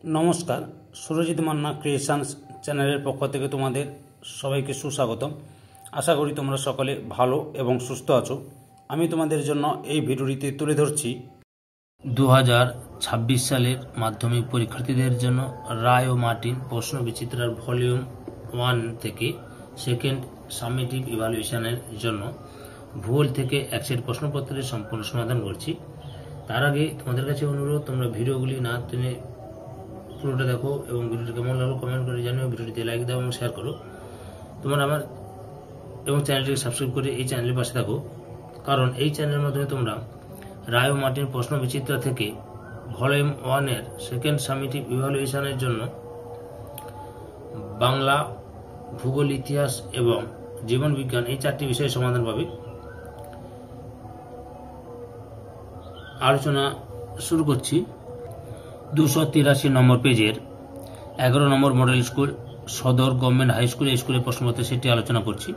নমস্কার, সুরজিৎ মান্না ক্রিয়েশনস চ্যানেলের পক্ষ থেকে তোমাদের সবাইকে সুস্বাগতম। আশা করি তোমরা সকলে ভালো এবং সুস্থ আছো। আমি তোমাদের জন্য এই ভিডিওটিতে তুলে ধরছি 2026 সালের মাধ্যমিক পরীক্ষার্থীদের জন্য রায় ও মার্টিন প্রশ্ন বিচিত্রার ভলিউম 1 থেকে সেকেন্ড সামেটিভ ইভ্যালুয়েশনের জন্য ভূগোল থেকে এক সেট প্রশ্নপত্রের সম্পূর্ণ সমাধান করছি। তার আগে তোমাদের কাছে অনুরোধ, তোমরা ভিডিওগুলি না টেনে পুরোটা দেখো এবং ভিডিওটি কেমন লাগলো কমেন্ট করে জানিও, ভিডিওটিতে লাইক দাও এবং শেয়ার করো। তোমরা আমার এবং চ্যানেলটিকে সাবস্ক্রাইব করে এই চ্যানেলের পাশে থাকো, কারণ এই চ্যানেলের মাধ্যমে তোমরা রায় ও মার্টিন প্রশ্ন বিচিত্রা থেকে ভলিউম 1 এর সেকেন্ড সামেটিভ ইভ্যালুয়েশনের জন্য বাংলা, ভূগোল, ইতিহাস এবং জীবন বিজ্ঞান এই চারটি বিষয়ের সমাধান পাবে। আলোচনা শুরু করছি। 283 নম্বর পেজের 11 নম্বর মডেল স্কুল সদর গভর্নমেন্ট হাই স্কুল, এই স্কুলের প্রশ্নপত্র সেটি আলোচনা করছি।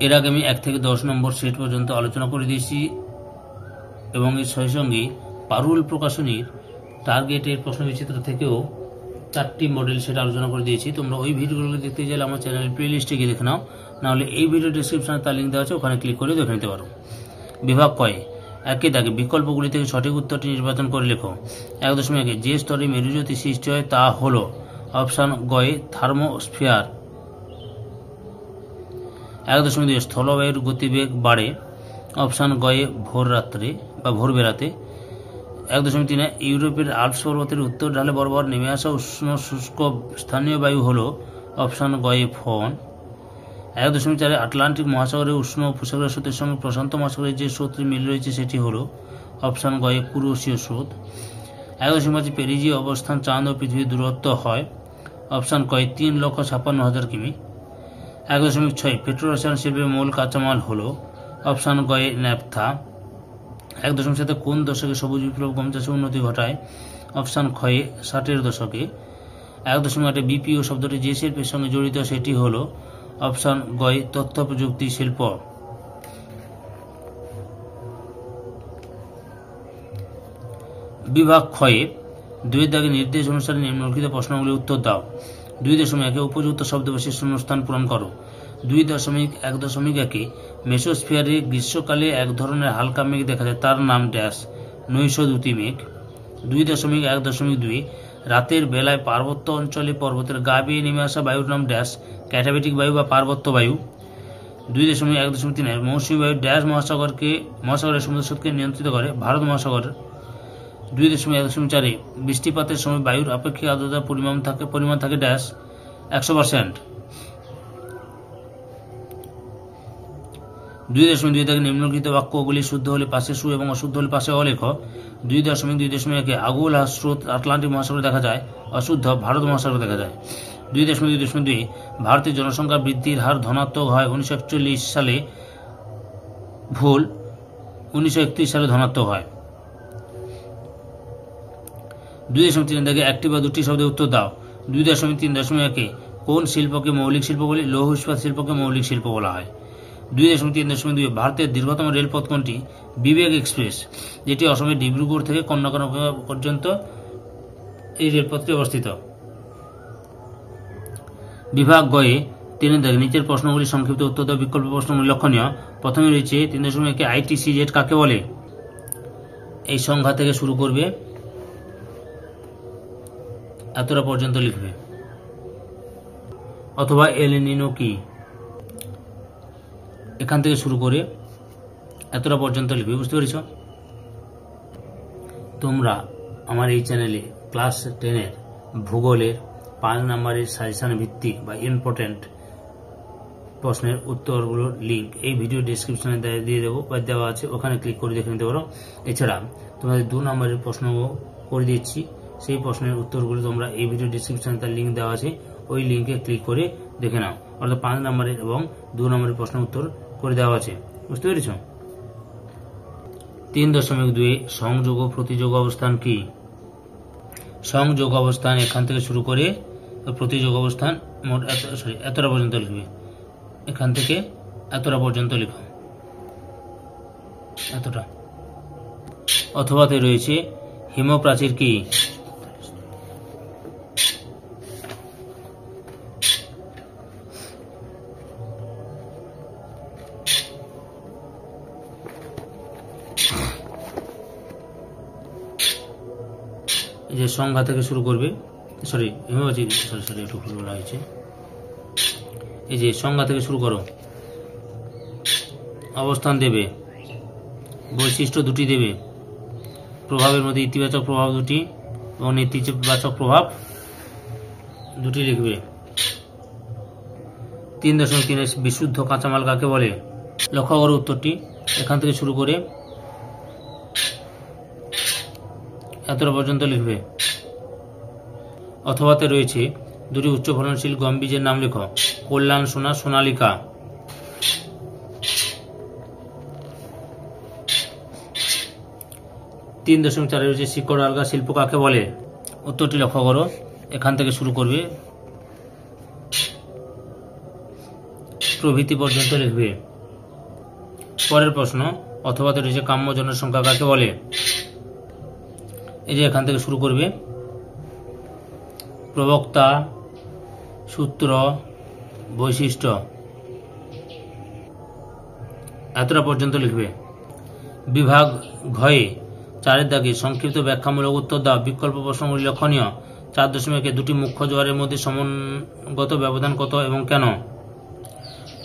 এর আগে আমি 1 থেকে 10 নম্বর সেট পর্যন্ত আলোচনা করে দিয়েছি এবং এর সঙ্গে সঙ্গে পারুল প্রকাশনীর টার্গেটের প্রশ্ন বিচিত্র থেকেও 4টি মডেল সেট আলোচনা করে দিয়েছি। তোমরা ওই ভিডিওগুলো দেখতে চাইলে আমার চ্যানেলের প্লে লিস্টে গিয়ে দেখে নাও, নাহলে এই ভিডিও ডিসক্রিপশনে তার লিঙ্ক দেওয়া আছে, ওখানে ক্লিক করে দেখে নিতে পারো। বিভাগ কয়ে একই দাগে বিকল্পগুলি থেকে সঠিক উত্তরটি নির্বাচন করে লেখো। 1.1 যে স্তরে মেরুজ্যোতি সৃষ্টি হয় তা হল অপশান গয়ে থার্মোস্ফিয়ার। 1.2 স্থলবায়ুর গতিবেগ বাড়ে অপশান গয়ে ভোর রাত্রে বা ভোর বেলাতে। 1.3 ইউরোপের আল্পস পর্বতের উত্তর ঢালে বরাবর নেমে আসা উষ্ণ শুষ্ক স্থানীয় বায়ু হল অপশান গয়ে ফোন। 1.4 আটলান্টিক মহাসাগরের উষ্ণ উপসাগরের স্রোতের সঙ্গে প্রশান্ত মহাসাগরের যে স্রোতের মিল রয়েছে সেটি হল অপশান গয়ে কুরোশীয় স্রোত। 1.5 পেরিজি অবস্থান চাঁদ ও পৃথিবীর দূরত্ব হয় অপশান কয় 3,56,000 কিমি। 1.6 পেট্রোরসায়ন শিল্পের মূল কাঁচামাল হল অপশান গয়ে ন্যাপথা। 1.7 কোন দশকে সবুজ বিপ্লব গম চাষে উন্নতি ঘটায় অপশান ক্ষয়ে 60-এর দশকে। 1.8 বিপিও শব্দটি যে শিল্পের সঙ্গে জড়িত সেটি হল অপশান গয় তথ্য প্রযুক্তি শিল্প। বিভাগ ক্ষয়ে 2 দাগে নির্দেশ অনুসারে নিম্নলিখিত প্রশ্নগুলির উত্তর দাও। 2.1 উপযুক্ত শব্দবেশী শূন্যস্থান পূরণ করো। 2.1 মেসোস্ফিয়ারে গ্রীষ্মকালে এক ধরনের হালকা মেঘ দেখা যায়, তার নাম ড্যাশ নৈশদ্যুতি মেঘ। 2.1.2 রাতের বেলায় পার্বত্য অঞ্চলে পর্বতের গা বেয়ে নেমে আসা বায়ুর নাম ড্যাশ ক্যাটাবেটিক বায়ু বা পার্বত্য বায়ু। 2.1.3 মৌসুমী বায়ু ড্যাশ মহাসাগরের সমুদ্র স্রোতকে নিয়ন্ত্রিত করে, ভারত মহাসাগর। 2.1.4 বৃষ্টিপাতের সময় বায়ুর আপেক্ষিক আর্দ্রতার পরিমাণ থাকে ড্যাশ 100%। 2.2 থেকে নিম্নলিখিত বাক্যগুলি শুদ্ধ হলে পাশে সু এবং অশুদ্ধ হলে পাশে অ লেখ। 2.2.1 আগুল স্রোত আটলান্টিক মহাসাগরে দেখা যায়, অশুদ্ধ ভারত মহাসাগরে দেখা যায়। 2.2.2 ভারতের জনসংখ্যা বৃদ্ধির হার ধনাত্মক হয় 1941 সালে, ভুল 1931 সালে ধনাত্মক হয়। 2.3 থেকে একটি বা দুটি শব্দের উত্তর দাও। 2.3.1 কোন শিল্পকে মৌলিক শিল্প বলে? লৌহ ইস্পাত শিল্পকে মৌলিক শিল্প বলা হয়। 2.3.2 ভারতের দীর্ঘতম রেলপথ কোনটি? বিবেক এক্সপ্রেস, যেটি অসমের ডিব্রুগড় থেকে কন্যাকুমারী পর্যন্ত এই রেলপথটি অবস্থিত। বিভাগ গয়ে 3 দাগে নিচের প্রশ্নগুলি সংক্ষিপ্ত উত্তর দাও। বিকল্প প্রশ্নগুলি লক্ষণীয়। প্রথমে রয়েছে 3.1 ITCZ কাকে বলে? এই সংখ্যা থেকে শুরু করবে, এতটা পর্যন্ত লিখবে, অথবা এল নিনো কি, এখান থেকে শুরু করে এতটা পর্যন্ত লিখবে। বুঝতে পেরেছ? তোমরা আমার এই চ্যানেলে ক্লাস 10-এর ভূগোলের 5 নম্বরের সাজেশন ভিত্তিক বা ইম্পর্টেন্ট প্রশ্নের উত্তরগুলোর লিঙ্ক এই ভিডিও ডিসক্রিপশনে দিয়ে দেবো বা দেওয়া আছে, ওখানে ক্লিক করে দেখে নিতে পারো। এছাড়া তোমাদের 2 নম্বরের প্রশ্ন করে দিচ্ছি, সেই প্রশ্নের উত্তরগুলো তোমরা এই ভিডিও ডিসক্রিপশনে তার লিঙ্ক দেওয়া আছে, ওই লিঙ্কে ক্লিক করে দেখে নাও। অর্থাৎ 5 নম্বরের এবং 2 নম্বরের প্রশ্নের উত্তর করে দেওয়া আছে। বুঝতে পেরেছ? 3.2 সংযোগ ও প্রতিযোগ অবস্থান কি? সংযোগ অবস্থান এখান থেকে শুরু করে প্রতিযোগ অবস্থান মোট এতটা পর্যন্ত লিখবে, এখান থেকে এতটা পর্যন্ত লিখো, এতটা। অথবাতে রয়েছে হিমপ্রাচীর কি? এই যে সংজ্ঞা থেকে শুরু করবে, সরি একটু ভুল বলা হয়েছে। এই যে সংজ্ঞা থেকে শুরু করো, অবস্থান দেবে, বৈশিষ্ট্য দুটি দেবে, প্রভাবের মধ্যে ইতিবাচক প্রভাব দুটি এবং নেতিবাচক প্রভাব দুটি লিখবে। 3.3 বিশুদ্ধ কাঁচামাল কাকে বলে? লক্ষ্য করো উত্তরটি, এখান থেকে শুরু করে এতটা পর্যন্ত লিখবে। অথবাতে রয়েছে দুটি উচ্চ ফলনশীল গম বীজের নাম লেখো। কল্যাণ সোনা, সোনালিকা। 3.4 রয়েছে শিকড় আলগা শিল্প কাকে বলে? উত্তরটি লক্ষ্য করো, এখান থেকে শুরু করবে, প্রভৃতি পর্যন্ত লিখবে। পরের প্রশ্ন, অথবাতে রয়েছে কাম্য জনসংখ্যা কাকে বলে? এই যে এখান থেকে শুরু করবে, প্রবক্তা, সূত্র, বৈশিষ্ট্য, এতটা পর্যন্ত লিখবে। বিভাগ ঘয়ে 4 দাগে সংক্ষিপ্ত ব্যাখ্যামূলক উত্তর দাও। বিকল্প প্রশ্নগুলি লক্ষণীয়। 4.1 দুটি মুখ্য জোয়ারের মধ্যে সমন্বয়গত ব্যবধান কত এবং কেন?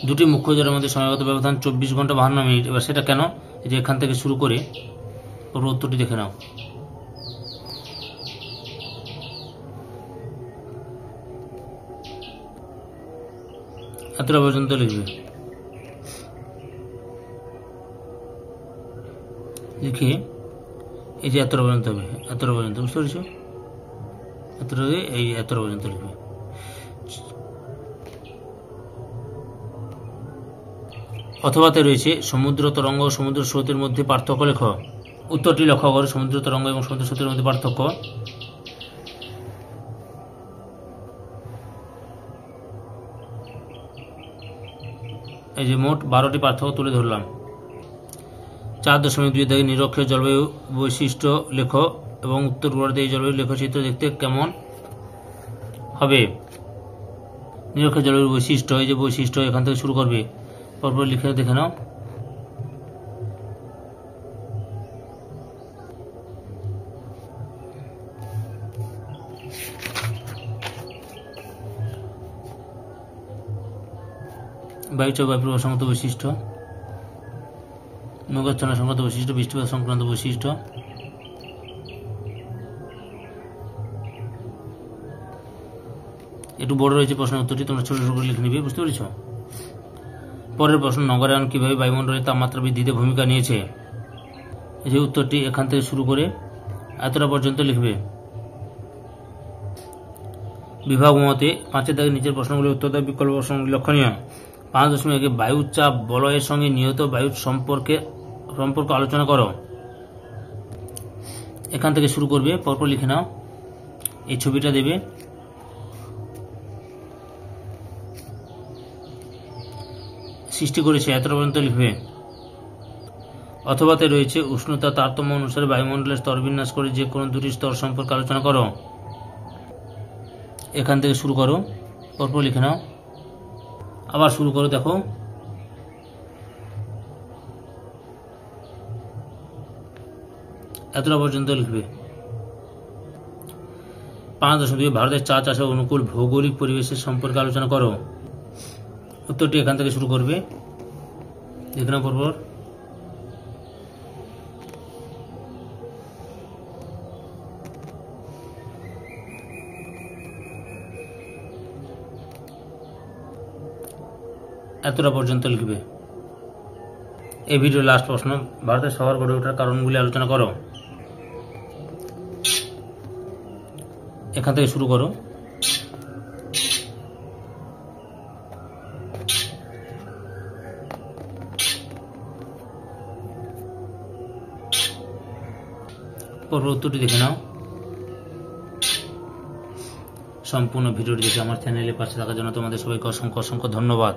দুটি মুখ্য জোয়ারের মধ্যে সময়গত ব্যবধান 24 ঘন্টা 52 মিনিট। এবার সেটা কেন? এই যে এখান থেকে শুরু করে পুরো উত্তরটি দেখে নাও। এতটা পর্যন্ত লিখবে। লিখে এই যে এতটা পর্যন্ত হবে, এতটা পর্যন্ত, বুঝতে পেরেছ? এতটা এই এতটা পর্যন্ত লিখবে। অথবাতে রয়েছে সমুদ্র তরঙ্গ ও সমুদ্র স্রোতের মধ্যে পার্থক্য লেখো। উত্তরটি লক্ষ্য করো, সমুদ্র তরঙ্গ এবং সমুদ্র স্রোতের মধ্যে পার্থক্য। এই যে মোট 12টি পার্থক্য তুলে ধরলাম। 4.2 দাগে নিরক্ষীয় জলবায়ু বৈশিষ্ট্য লেখো এবং উত্তর গোলার্ধে এই জলবায়ু লেখচিত্র দেখতে কেমন হবে? নিরক্ষীয় জলবায়ুর বৈশিষ্ট্য, এই যে বৈশিষ্ট্য এখান থেকে শুরু করবে, পরপর লিখে দেখে নাও। বায়ুচাপ বায়ুপ্রবাহ সংক্রান্ত বৈশিষ্ট্য, মেঘাচ্ছন্ন সংক্রান্ত বৈশিষ্ট্য, বৃষ্টিপাত সংক্রান্ত বৈশিষ্ট্য, একটু বড় রয়েছে প্রশ্নের উত্তরটি, তোমরা ছোট ছোট করে লিখে নিবে, বুঝতে পেরেছ? পরের প্রশ্ন, নগরায়ন কিভাবে বায়ুমণ্ডলের তাপমাত্রা বৃদ্ধিতে ভূমিকা নিয়েছে? এই যে উত্তরটি এখান থেকে শুরু করে এতটা পর্যন্ত লিখবে। বিভাগ মতে 5 দাগে নিচের প্রশ্নগুলি উত্তর দাও। বিকল্প প্রশ্নগুলি লক্ষণীয়। 5.1 বায়ুর চাপ বলয়ের সঙ্গে নিহত বায়ুর সম্পর্ক আলোচনা করো। এখান থেকে শুরু করবে, পরপর লিখে নাও। এই ছবিটা দেবে, সৃষ্টি করেছে, এতটা পর্যন্ত লিখবে। অথবাতে রয়েছে উষ্ণতা তারতম্য অনুসারে বায়ুমণ্ডলের স্তর বিন্যাস করে যে কোনো দুটি স্তর সম্পর্কে আলোচনা করো। এখান থেকে শুরু করো, পরপর লিখে নাও। আবার শুরু করো, দেখো এতটা পর্যন্ত লিখবে। 5.2 ভারতের চা চাষে অনুকূল ভৌগোলিক পরিবেশের সম্পর্কে আলোচনা করো। উত্তরটি এখান থেকে শুরু করবে, দেখে নাও পরপর। এতটা পর্যন্ত লিখবে। এই ভিডিওর লাস্ট প্রশ্ন, ভারতের শহর গড়ে ওঠার কারণগুলি আলোচনা করো। এখান থেকে শুরু করো। পরপর উত্তরটি দেখে নাও। সম্পূর্ণ ভিডিওটি দেখে আমার চ্যানেলে পাশে থাকার জন্য তোমাদের সবাইকে অসংখ্য অসংখ্য ধন্যবাদ।